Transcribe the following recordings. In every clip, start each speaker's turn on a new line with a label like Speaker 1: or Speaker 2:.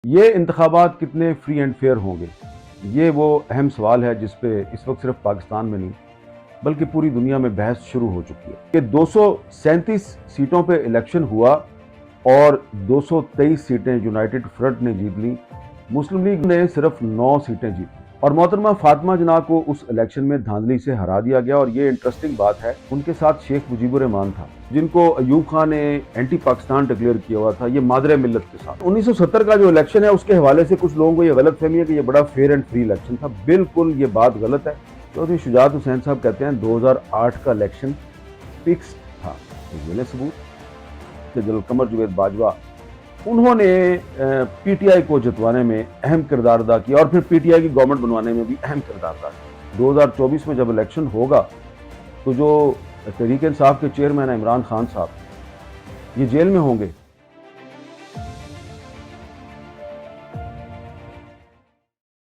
Speaker 1: ये इंतखाबात कितने फ्री एंड फेयर होंगे? ये वो अहम सवाल है जिस पे इस वक्त सिर्फ पाकिस्तान में नहीं बल्कि पूरी दुनिया में बहस शुरू हो चुकी है कि 237 सीटों पे इलेक्शन हुआ और 223 सीटें यूनाइटेड फ्रंट ने जीत ली। मुस्लिम लीग ने सिर्फ 9 सीटें जीती और मोहतरमा फातिमा जना को उस इलेक्शन में धांधली से हरा दिया गया। और ये इंटरेस्टिंग बात है, उनके साथ शेख मुजीबुर रहमान था जिनको अयूब खान ने एंटी पाकिस्तान डिक्लेयर किया हुआ था, ये मादरे मिल्लत के साथ। 1970 का जो इलेक्शन है उसके हवाले से कुछ लोगों को ये गलत फहमी है कि ये बड़ा फेयर एंड फ्री इलेक्शन था। बिल्कुल ये बात गलत है। चौधरी शुजात हुसैन साहब कहते हैं 2008 का इलेक्शन फिक्स था। मिले सबूत कि जनरल कमर जवेद बाजवा उन्होंने पीटीआई को जितवाने में अहम किरदार अदा किया और फिर पीटीआई की गवर्नमेंट बनवाने में भी अहम किरदार अदा किया। 2024 में जब इलेक्शन होगा तो जो तहरीक इंसाफ के चेयरमैन इमरान खान साहब ये जेल में होंगे।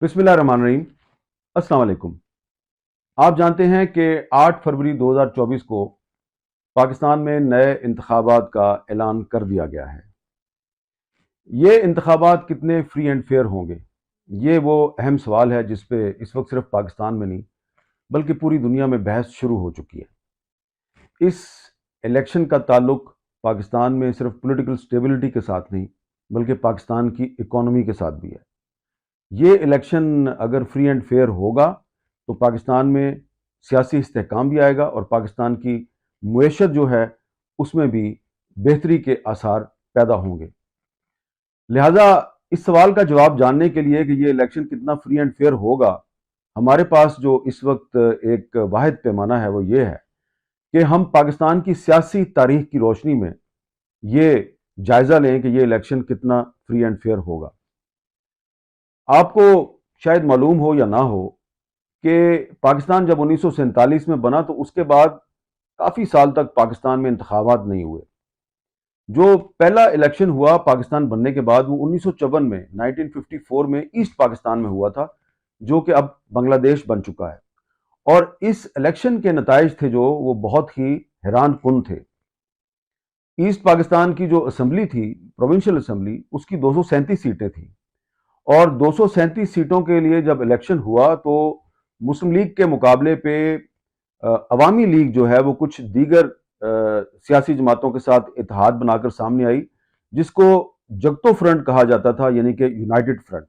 Speaker 1: बिस्मिल्लाहिर्रहमानिर्रहीम, अस्सलाम वालेकुम। आप जानते हैं कि 8 फरवरी 2024 को पाकिस्तान में नए इंतखाबात का ऐलान कर दिया गया है। ये इंतखाबात कितने फ्री एंड फेयर होंगे? ये वो अहम सवाल है जिस पे इस वक्त सिर्फ पाकिस्तान में नहीं बल्कि पूरी दुनिया में बहस शुरू हो चुकी है। इस इलेक्शन का ताल्लुक पाकिस्तान में सिर्फ पॉलिटिकल स्टेबिलिटी के साथ नहीं बल्कि पाकिस्तान की इकोनॉमी के साथ भी है। ये इलेक्शन अगर फ्री एंड फेयर होगा तो पाकिस्तान में सियासी इस्तेहकाम भी आएगा और पाकिस्तान की मुईशत जो है उसमें भी बेहतरी के आसार पैदा होंगे। लिहाजा इस सवाल का जवाब जानने के लिए कि ये इलेक्शन कितना फ्री एंड फेयर होगा, हमारे पास जो इस वक्त एक वाहिद पैमाना है वो ये है कि हम पाकिस्तान की सियासी तारीख की रोशनी में ये जायजा लें कि ये इलेक्शन कितना फ्री एंड फेयर होगा। आपको शायद मालूम हो या ना हो कि पाकिस्तान जब 1947 में बना तो उसके बाद काफ़ी साल तक पाकिस्तान में इंतखाबात नहीं हुए। जो पहला इलेक्शन हुआ पाकिस्तान बनने के बाद वो 1954 में 1954 में ईस्ट पाकिस्तान में हुआ था, जो कि अब बांग्लादेश बन चुका है। और इस इलेक्शन के नताइज थे जो वो बहुत ही हैरान कुन थे। ईस्ट पाकिस्तान की जो असम्बली थी, प्रोविंशियल असम्बली, उसकी 237 सीटें थी और 237 सीटों के लिए जब इलेक्शन हुआ तो मुस्लिम लीग के मुकाबले पे अवामी लीग जो है वो कुछ दीगर सियासी जमातों के साथ इत्तेहाद बनाकर सामने आई, जिसको जगतो फ्रंट कहा जाता था, यानी कि यूनाइटेड फ्रंट।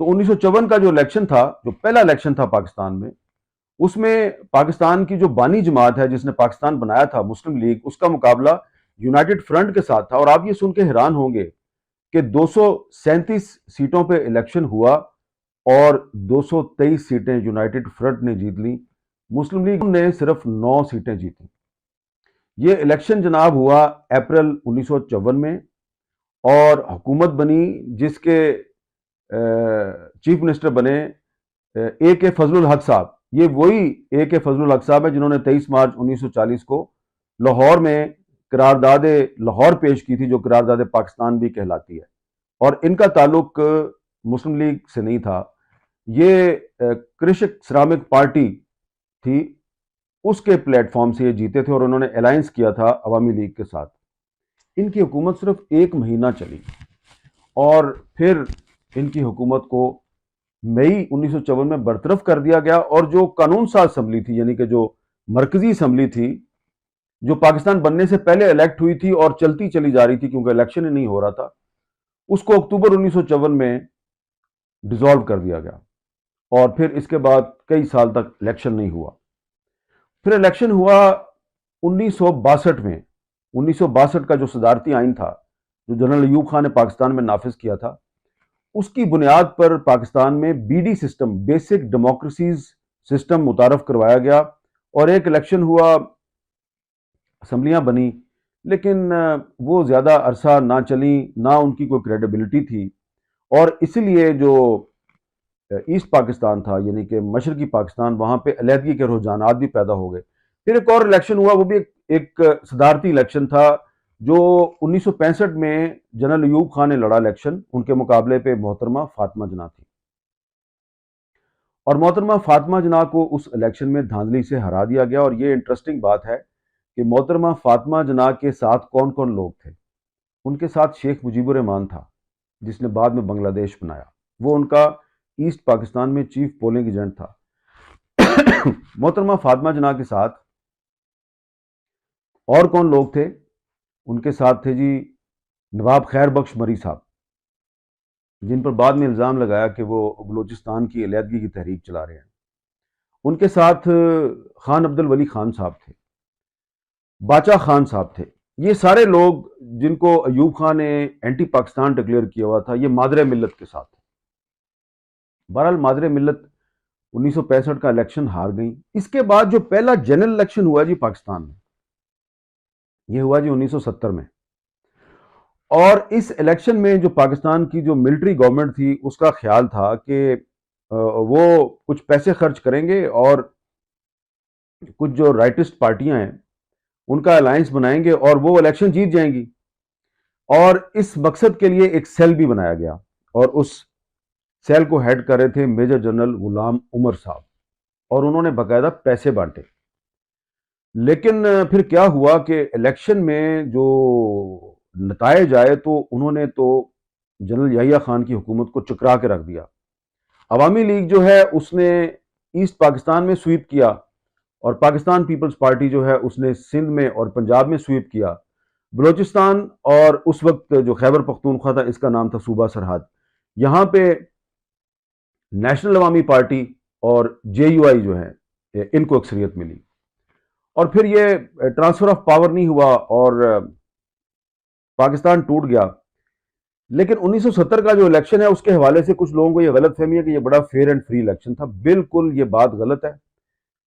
Speaker 1: तो 1954 का जो इलेक्शन था, जो पहला इलेक्शन था पाकिस्तान में, उसमें पाकिस्तान की जो बानी जमात है जिसने पाकिस्तान बनाया था, मुस्लिम लीग, उसका मुकाबला यूनाइटेड फ्रंट के साथ था। और आप ये सुन के हैरान होंगे कि 237 सीटों पे इलेक्शन हुआ और 223 सीटें यूनाइटेड फ्रंट ने जीत ली। मुस्लिम लीग ने सिर्फ 9 सीटें जीती। ये इलेक्शन जनाब हुआ अप्रैल 1954 में और हुकूमत बनी जिसके चीफ मिनिस्टर बने ए के फजलुल हक साहब। ये वही ए के फजलुल हक साहब है जिन्होंने 23 मार्च 1940 को लाहौर में करारदाद लाहौर पेश की थी, जो करारदाद पाकिस्तान भी कहलाती है। और इनका ताल्लुक मुस्लिम लीग से नहीं था, ये कृषक श्रमिक पार्टी थी, उसके प्लेटफॉर्म से ये जीते थे और उन्होंने अलायंस किया था अवामी लीग के साथ। इनकी हुकूमत सिर्फ 1 महीना चली और फिर इनकी हुकूमत को मई 1954 में बरतरफ कर दिया गया। और जो कानून साज असम्बली थी, यानी कि जो मरकजी असम्बली थी, जो पाकिस्तान बनने से पहले इलेक्ट हुई थी और चलती चली जा रही थी क्योंकि इलेक्शन ही नहीं हो रहा था, उसको अक्टूबर 1954 में डिसॉल्व कर दिया गया और फिर इसके बाद कई साल तक इलेक्शन नहीं हुआ। फिर इलेक्शन हुआ 1962 में। 1962 का जो सदारती आइन था, जो जनरल अयूब खान ने पाकिस्तान में नाफिज किया था, उसकी बुनियाद पर पाकिस्तान में BD system, basic democracies system मुतारफ करवाया गया और एक इलेक्शन हुआ, असम्बलियां बनी, लेकिन वो ज़्यादा अरसा ना चली, ना उनकी कोई क्रेडिबिलिटी थी। और इसलिए जो ईस्ट पाकिस्तान था, यानी कि मशरकी पाकिस्तान, वहाँ पे अलहदगी के रुझानात भी पैदा हो गए। फिर एक और इलेक्शन हुआ, वो भी एक सदारती इलेक्शन था जो 1965 में जनरल अयूब खान ने लड़ा इलेक्शन। उनके मुकाबले पे मोहतरमा फातिमा जना थी और मोहतरमा फातिमा जना को उस इलेक्शन में धांधली से हरा दिया गया। और ये इंटरेस्टिंग बात है कि मोहतरमा फातिमा जना के साथ कौन कौन लोग थे। उनके साथ शेख मुजीबुर रहमान था, जिसने बाद में बांग्लादेश बनाया, वो उनका ईस्ट पाकिस्तान में चीफ पोलिंग एजेंट था। मोहतरमा फातिमा जना के साथ और कौन लोग थे? उनके साथ थे जी नवाब खैर बख्श मरी साहब, जिन पर बाद में इल्ज़ाम लगाया कि वो बलूचिस्तान की अलहदगी की तहरीक चला रहे हैं। उनके साथ खान अब्दुल वली खान साहब थे, बाचा खान साहब थे। ये सारे लोग जिनको अयूब खान ने एंटी पाकिस्तान डिक्लेयर किया हुआ था, ये मादरे मिल्लत के साथ थे। बहरहाल मादरे मिल्लत 1965 का इलेक्शन हार गई। इसके बाद जो पहला जनरल इलेक्शन हुआ जी पाकिस्तान में, ये हुआ जी 1970 में। और इस इलेक्शन में जो पाकिस्तान की जो मिलिट्री गवर्नमेंट थी, उसका ख्याल था कि वो कुछ पैसे खर्च करेंगे और कुछ जो राइटिस्ट पार्टियां हैं उनका अलायंस बनाएंगे और वो इलेक्शन जीत जाएंगी। और इस मकसद के लिए एक सेल भी बनाया गया और उस सेल को हेड कर रहे थे मेजर जनरल गुलाम उमर साहब, और उन्होंने बाकायदा पैसे बांटे। लेकिन फिर क्या हुआ कि इलेक्शन में जो नतायज आए तो उन्होंने तो जनरल याहिया खान की हुकूमत को चुकरा के रख दिया। अवामी लीग जो है उसने ईस्ट पाकिस्तान में स्वीप किया और पाकिस्तान पीपल्स पार्टी जो है उसने सिंध में और पंजाब में स्वीप किया। बलूचिस्तान और उस वक्त जो खैबर पख्तूनख्वा था, इसका नाम था सूबा सरहद, यहाँ पे नेशनल अवामी पार्टी और JUI जो है इनको अक्सरियत मिली। और फिर ये ट्रांसफर ऑफ पावर नहीं हुआ और पाकिस्तान टूट गया। लेकिन 1970 का जो इलेक्शन है उसके हवाले से कुछ लोगों को ये गलत फहमी है कि ये बड़ा फेयर एंड फ्री इलेक्शन था। बिल्कुल ये बात गलत है।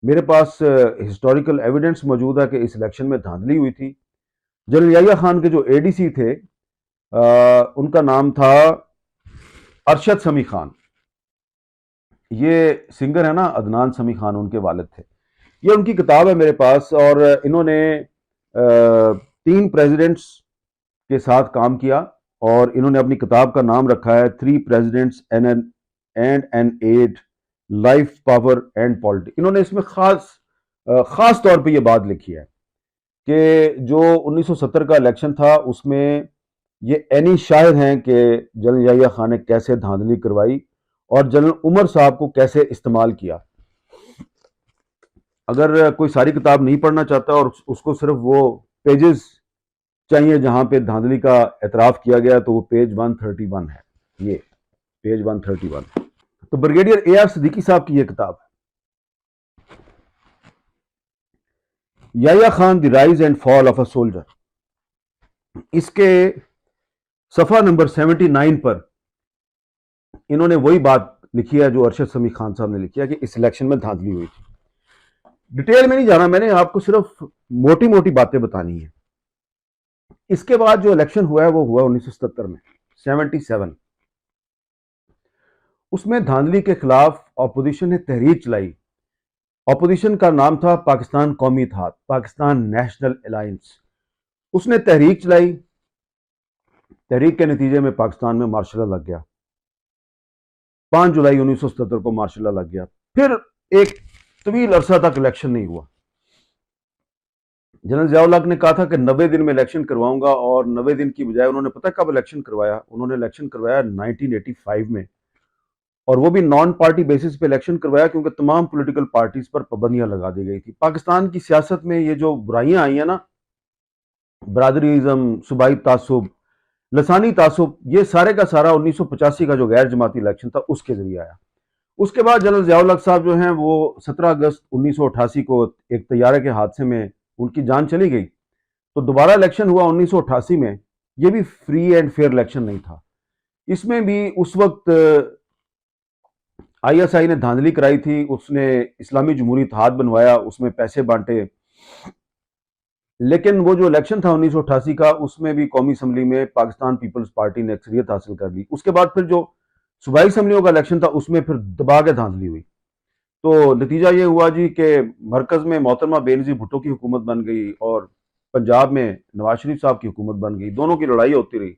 Speaker 1: मेरे पास हिस्टोरिकल एविडेंस मौजूद है कि इस इलेक्शन में धांधली हुई थी। जनरल याहिया खान के जो ADC थे उनका नाम था अरशद समी खान। ये सिंगर है ना, अदनान समी खान, उनके वालिद थे। ये उनकी किताब है मेरे पास। और इन्होंने 3 प्रेसिडेंट्स के साथ काम किया और इन्होंने अपनी किताब का नाम रखा है 3 presidents and an aide, life, power and politics. इन्होंने इसमें खास तौर पे ये बात लिखी है कि जो 1970 का इलेक्शन था उसमें ये एनी शाहिद हैं कि जनरल याहिया खान ने कैसे धांधली करवाई और जनरल उमर साहब को कैसे इस्तेमाल किया। अगर कोई सारी किताब नहीं पढ़ना चाहता और उसको सिर्फ वो पेजेस चाहिए जहां पे धांधली का एतराफ किया गया, तो वो पेज 131 है। ये पेज 131। तो ब्रिगेडियर AR सिद्दीकी साहब की ये किताब है, Yahya Khan the rise and fall of a soldier. इसके सफा नंबर 79 पर इन्होंने वही बात लिखी है जो अरशद समी खान साहब ने लिखी है कि इस इलेक्शन में धांधली हुई थी। डिटेल में नहीं जाना, मैंने आपको सिर्फ मोटी मोटी बातें बतानी है। इसके बाद जो इलेक्शन हुआ है वो हुआ 1977 में, 77। उसमें धांधली के खिलाफ ऑपोजिशन ने तहरीक चलाई। ऑपोजिशन का नाम था पाकिस्तान कौमी इत्तेहाद, पाकिस्तान नेशनल अलायंस। उसने तहरीक चलाई। तहरीक के नतीजे में पाकिस्तान में मार्शल लॉ लग गया। 5 जुलाई 1977 को मार्शल लॉ लग गया। फिर एक तवील अरसा तक इलेक्शन नहीं हुआ। जनरल ज़िया-उल हक ने कहा था कि 90 दिन में इलेक्शन करवाऊंगा, और 90 दिन की बजाय उन्होंने पता कब इलेक्शन करवाया? उन्होंने इलेक्शन करवाया 1985 में, और वो भी नॉन पार्टी बेसिस पे इलेक्शन करवाया क्योंकि तमाम पॉलिटिकल पार्टीज पर पाबंदियां लगा दी गई थी। पाकिस्तान की सियासत में ये जो बुराइयां आई हैं ना, बरादरीज़म, सूबाई तासुब, लसानी तासुब, ये सारे का सारा 1985 का जो गैर जमाती इलेक्शन था उसके जरिए आया। उसके बाद जनरल ज़िया-उल हक साहब जो हैं वो 17 अगस्त 1988 को एक तैयारे के हादसे में उनकी जान चली गई। तो दोबारा इलेक्शन हुआ 1988 में। ये भी फ्री एंड फेयर इलेक्शन नहीं था। इसमें भी उस वक्त ISI ने धांधली कराई थी। उसने इस्लामी जमहूरी इत्तेहाद बनवाया, उसमें पैसे बांटे। लेकिन वो जो इलेक्शन था 1988 का, उसमें भी कौमी असम्बली में पाकिस्तान पीपल्स पार्टी ने अक्सरियत हासिल कर ली। उसके बाद फिर जो सूबाई असम्बलियों का इलेक्शन था उसमें फिर दबा के धांधली हुई। तो नतीजा ये हुआ जी कि मरकज में मोहतरमा बेनज़ीर भुट्टो की हुकूमत बन गई और पंजाब में नवाज शरीफ साहब की हुकूमत बन गई। दोनों की लड़ाई होती रही।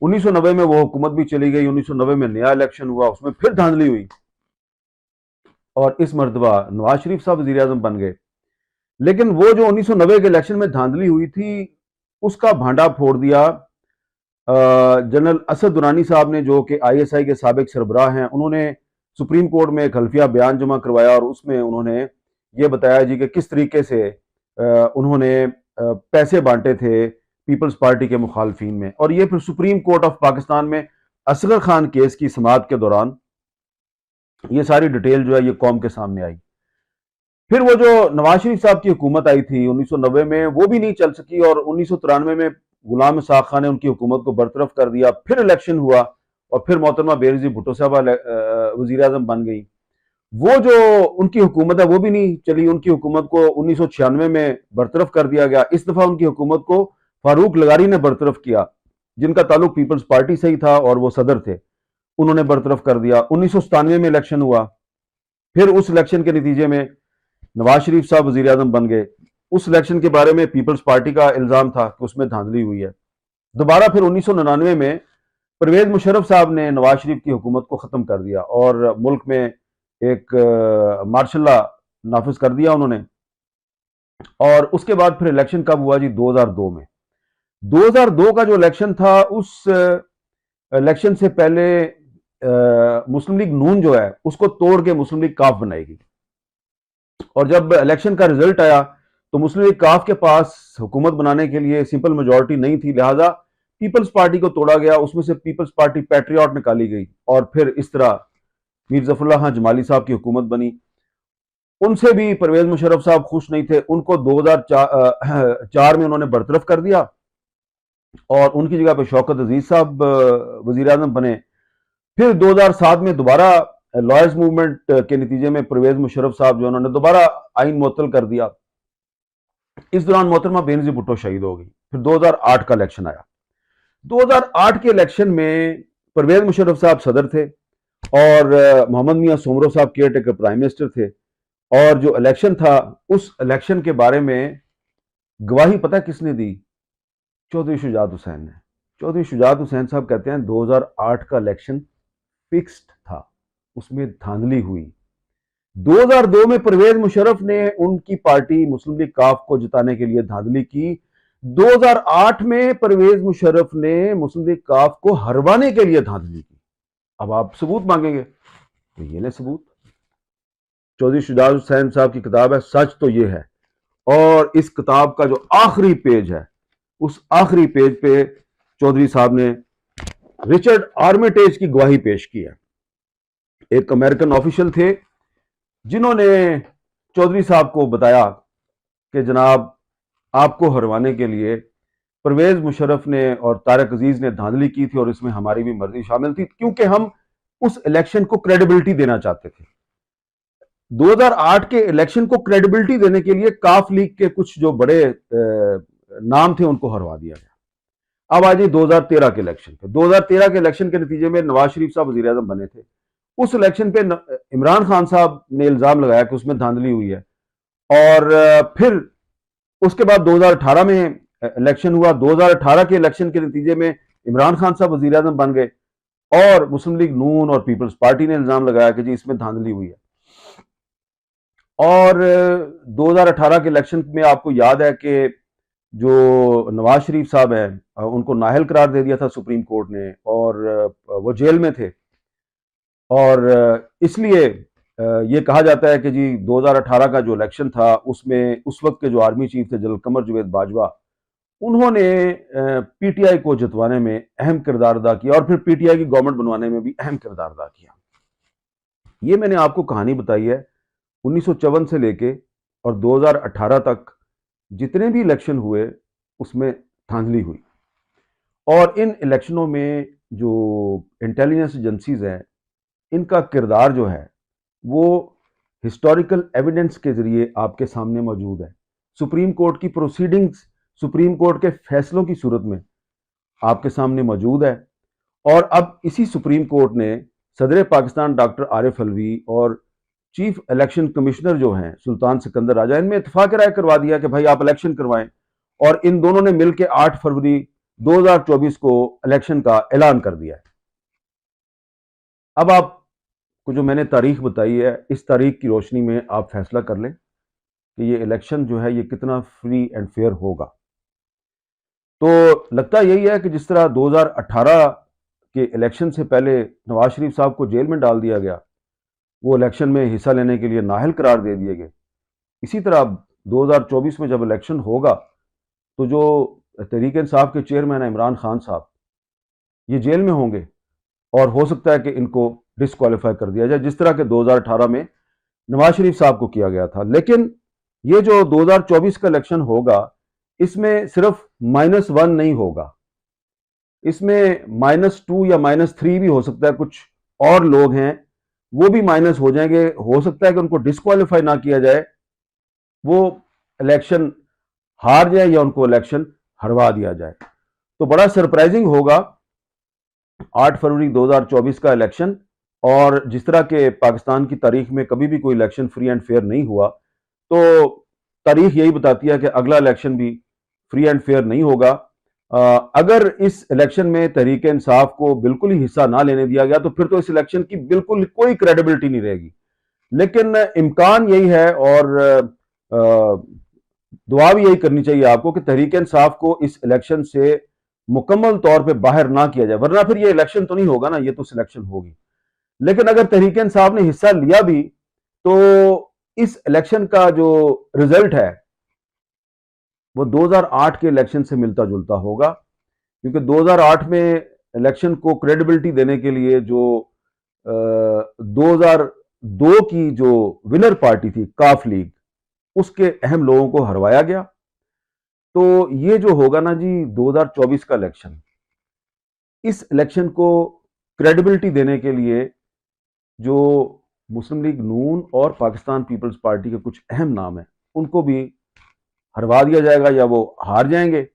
Speaker 1: 1990 में वो हुकूमत भी चली गई। 1990 में नया इलेक्शन हुआ, उसमें फिर धांधली हुई और इस मरतबा नवाज शरीफ साहब वज़ीर आज़म बन गए। लेकिन वो जो 1990 के इलेक्शन में धांधली हुई थी उसका भांडा फोड़ दिया जनरल असद दुरानी साहब ने, जो कि ISI के साबिक सरबराह हैं, उन्होंने सुप्रीम कोर्ट में एक हल्फिया बयान जमा करवाया और उसमें उन्होंने ये बताया जी कि किस तरीके से उन्होंने पैसे बांटे थे पीपल्स पार्टी के मुखालफीन में। और ये फिर सुप्रीम कोर्ट ऑफ पाकिस्तान में असगर खान केस की समाअत के दौरान ये सारी डिटेल जो है ये कौम के सामने आई। फिर वो जो नवाज शरीफ साहब की हुकूमत आई थी 1990 में, वो भी नहीं चल सकी और 1993 में गुलाम साख खान ने उनकी हुकूमत को बरतरफ कर दिया। फिर इलेक्शन हुआ और फिर मोहतरमा बेनजीर भुट्टो साहबा वजीर आजम बन गई। वो जो उनकी हुकूमत है वो भी नहीं चली, उनकी हुकूमत को 1996 में बरतरफ कर दिया गया। इस दफा उनकी हुकूमत को फारूक लगारी ने बरतरफ किया, जिनका ताल्लुक पीपल्स पार्टी से ही था और वो सदर थे, उन्होंने बरतरफ कर दिया। 1997 में इलेक्शन हुआ, फिर उस इलेक्शन के नतीजे में नवाज शरीफ साहब वजीर आजम बन गए। उस इलेक्शन के बारे में पीपल्स पार्टी का इल्जाम था कि उसमें धांधली हुई है। दोबारा फिर 1999 में परवेज मुशर्रफ साहब ने नवाज शरीफ की हुकूमत को खत्म कर दिया और मुल्क में एक मार्शल लॉ नाफिज कर दिया उन्होंने। और उसके बाद फिर इलेक्शन कब हुआ जी? 2002 में। 2002 का जो इलेक्शन था, उस इलेक्शन से पहले मुस्लिम लीग नून जो है उसको तोड़ के मुस्लिम लीग काफ बनाएगी। और जब इलेक्शन का रिजल्ट आया तो मुस्लिम लीग काफ के पास हुकूमत बनाने के लिए सिंपल मेजॉरिटी नहीं थी, लिहाजा पीपल्स पार्टी को तोड़ा गया। उसमें से पीपल्स पार्टी पैट्रियट निकाली गई और फिर इस तरह मीर जफरुल्लाह खान जमाली साहब की हुकूमत बनी। उनसे भी परवेज मुशर्रफ साहब खुश नहीं थे, उनको 2004 में उन्होंने बरतरफ कर दिया और उनकी जगह पर शौकत अजीज साहब वजीर आजम बने। फिर 2007 में दोबारा लॉयर्स मूवमेंट के नतीजे में परवेज मुशर्रफ साहब जो उन्होंने दोबारा आइन मुअत्तल कर दिया। इस दौरान मोहतरमा बेनजीर भुट्टो शहीद हो गई। फिर 2008 का इलेक्शन आया। 2008 के इलेक्शन में परवेज मुशर्रफ साहब सदर थे और मोहम्मद मियां सोमरो साहब केयर टेकर प्राइम मिनिस्टर थे। और जो इलेक्शन था, उस इलेक्शन के बारे में गवाही पता किसने दी? चौधरी शुजात हुसैन ने। चौधरी शुजात हुसैन साहब कहते हैं 2008 का इलेक्शन फिक्स्ड था, उसमें धांधली हुई। 2002 में परवेज मुशर्रफ ने उनकी पार्टी मुस्लिम लीग काफ को जिताने के लिए धांधली की। 2008 में परवेज मुशर्रफ ने मुस्लिम लीग काफ को हरवाने के लिए धांधली की। अब आप सबूत मांगेंगे तो ये ले सबूत। चौधरी शुजात हुसैन साहब की किताब है सच तो ये है, और इस किताब का जो आखिरी पेज है, उस आखिरी पेज पे चौधरी साहब ने रिचर्ड आर्मिटेज की गवाही पेश की है। एक अमेरिकन ऑफिशियल थे जिन्होंने चौधरी साहब को बताया कि जनाब, आपको हरवाने के लिए परवेज मुशर्रफ ने और तारिक अजीज ने धांधली की थी और इसमें हमारी भी मर्जी शामिल थी, क्योंकि हम उस इलेक्शन को क्रेडिबिलिटी देना चाहते थे। 2008 के इलेक्शन को क्रेडिबिलिटी देने के लिए काफ लीग के कुछ जो बड़े नाम थे उनको हरवा दिया गया। अब आ जाइए 2013 के इलेक्शन पे। 2013 के इलेक्शन के नतीजे में नवाज शरीफ साहब वजीर आजम बने थे। उस इलेक्शन पे इमरान खान साहब ने इल्जाम लगाया कि उसमें धांधली हुई है। और फिर उसके बाद 2018 में इलेक्शन हुआ। 2018 के इलेक्शन के नतीजे में इमरान खान साहब वजीर आजम बन गए और मुस्लिम लीग नून और पीपल्स पार्टी ने इल्जाम लगाया कि जी इसमें धांधली हुई है। और 2018 के इलेक्शन में आपको याद है कि जो नवाज शरीफ साहब हैं उनको नाअहल करार दे दिया था सुप्रीम कोर्ट ने और वो जेल में थे। और इसलिए ये कहा जाता है कि जी 2018 का जो इलेक्शन था उसमें उस वक्त के जो आर्मी चीफ थे जनरल कमर जावेद बाजवा, उन्होंने पीटीआई को जितवाने में अहम किरदार अदा किया और फिर पीटीआई की गवर्नमेंट बनवाने में भी अहम किरदार अदा किया। ये मैंने आपको कहानी बताई है 1954 से लेके और 2018 तक जितने भी इलेक्शन हुए उसमें धांधली हुई। और इन इलेक्शनों में जो इंटेलिजेंस एजेंसीज हैं, इनका किरदार जो है वो हिस्टोरिकल एविडेंस के जरिए आपके सामने मौजूद है। सुप्रीम कोर्ट की प्रोसीडिंग्स, सुप्रीम कोर्ट के फैसलों की सूरत में आपके सामने मौजूद है। और अब इसी सुप्रीम कोर्ट ने सदर पाकिस्तान डॉक्टर आरिफ अलवी और चीफ इलेक्शन कमिश्नर जो हैं सुल्तान सिकंदर राजा, इनमें इत्तेफाक राय करवा दिया कि भाई आप इलेक्शन करवाएं। और इन दोनों ने मिलकर 8 फरवरी 2024 को इलेक्शन का ऐलान कर दिया है। अब आपको जो मैंने तारीख बताई है, इस तारीख की रोशनी में आप फैसला कर लें कि ये इलेक्शन जो है ये कितना फ्री एंड फेयर होगा। तो लगता यही है कि जिस तरह 2018 के इलेक्शन से पहले नवाज शरीफ साहब को जेल में डाल दिया गया, वो इलेक्शन में हिस्सा लेने के लिए नाअहल करार दे दिए गए, इसी तरह 2024 में जब इलेक्शन होगा तो जो तहरीक इंसाफ के चेयरमैन है इमरान खान साहब, ये जेल में होंगे और हो सकता है कि इनको डिस्क्वालीफाई कर दिया जाए, जिस तरह के 2018 में नवाज शरीफ साहब को किया गया था। लेकिन ये जो 2024 का इलेक्शन होगा, इसमें सिर्फ -1 नहीं होगा, इसमें -2 या -3 भी हो सकता है। कुछ और लोग हैं वो भी माइनस हो जाएंगे, हो सकता है कि उनको डिस्क्वालीफाई ना किया जाए, वो इलेक्शन हार जाए या उनको इलेक्शन हरवा दिया जाए। तो बड़ा सरप्राइजिंग होगा 8 फरवरी 2024 का इलेक्शन। और जिस तरह के पाकिस्तान की तारीख में कभी भी कोई इलेक्शन फ्री एंड फेयर नहीं हुआ, तो तारीख यही बताती है कि अगला इलेक्शन भी फ्री एंड फेयर नहीं होगा। अगर इस इलेक्शन में तहरीक इंसाफ को बिल्कुल ही हिस्सा ना लेने दिया गया तो फिर तो इस इलेक्शन की बिल्कुल कोई क्रेडिबिलिटी नहीं रहेगी। लेकिन इम्कान यही है और दुआ भी यही करनी चाहिए आपको कि तहरीक इंसाफ को इस इलेक्शन से मुकम्मल तौर पे बाहर ना किया जाए, वरना फिर ये इलेक्शन तो नहीं होगा ना, ये तो सिलेक्शन होगी। लेकिन अगर तहरीक इंसाफ ने हिस्सा लिया भी तो इस इलेक्शन का जो रिजल्ट है वो 2008 के इलेक्शन से मिलता जुलता होगा, क्योंकि 2008 में इलेक्शन को क्रेडिबिलिटी देने के लिए जो 2002 की जो विनर पार्टी थी काफ लीग, उसके अहम लोगों को हरवाया गया। तो ये जो होगा ना जी 2024 का इलेक्शन, इस इलेक्शन को क्रेडिबिलिटी देने के लिए जो मुस्लिम लीग नून और पाकिस्तान पीपल्स पार्टी के कुछ अहम नाम हैं उनको भी हरवा दिया जाएगा या वो हार जाएंगे,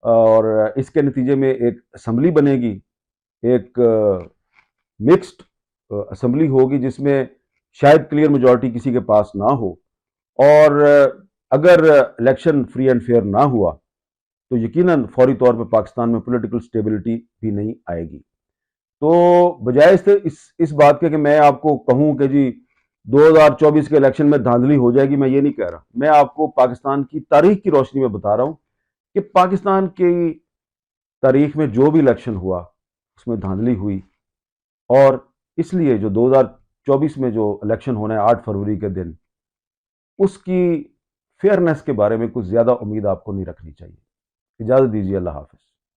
Speaker 1: और इसके नतीजे में एक असम्बली बनेगी, एक मिक्स्ड असम्बली होगी जिसमें शायद क्लियर मेजॉरिटी किसी के पास ना हो। और अगर इलेक्शन फ्री एंड फेयर ना हुआ तो यकीनन फौरी तौर पर पाकिस्तान में पॉलिटिकल स्टेबिलिटी भी नहीं आएगी। तो बजाय इस बात के कि मैं आपको कहूं कि जी 2024 के इलेक्शन में धांधली हो जाएगी, मैं ये नहीं कह रहा। मैं आपको पाकिस्तान की तारीख की रोशनी में बता रहा हूं कि पाकिस्तान की तारीख में जो भी इलेक्शन हुआ उसमें धांधली हुई, और इसलिए जो 2024 में जो इलेक्शन होना है 8 फरवरी के दिन, उसकी फेयरनेस के बारे में कुछ ज़्यादा उम्मीद आपको नहीं रखनी चाहिए। इजाज़त दीजिए, अल्लाह हाफ़िज़।